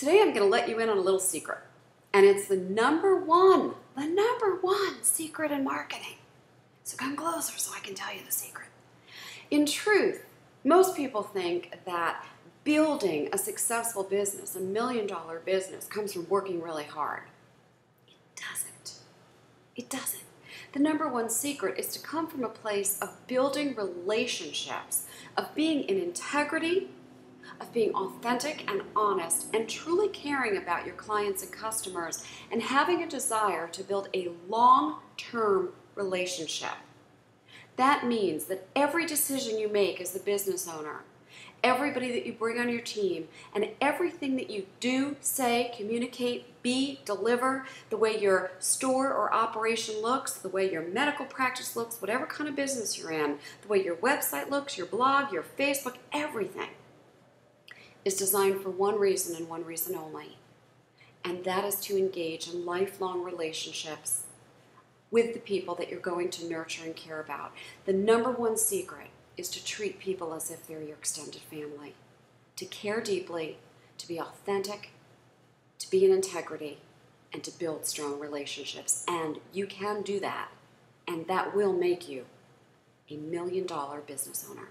Today I'm going to let you in on a little secret, and it's the number one secret in marketing. So come closer so I can tell you the secret. In truth, most people think that building a successful business, $1 million business, comes from working really hard. It doesn't. It doesn't. The number one secret is to come from a place of building relationships, of being in integrity, of being authentic and honest, and truly caring about your clients and customers, and having a desire to build a long-term relationship. That means that every decision you make as the business owner, everybody that you bring on your team, and everything that you do, say, communicate, be, deliver, the way your store or operation looks, the way your medical practice looks, whatever kind of business you're in, the way your website looks, your blog, your Facebook, everything is designed for one reason and one reason only, and that is to engage in lifelong relationships with the people that you're going to nurture and care about. The number one secret is to treat people as if they're your extended family, to care deeply, to be authentic, to be in integrity, and to build strong relationships. And you can do that, and that will make you $1 million business owner.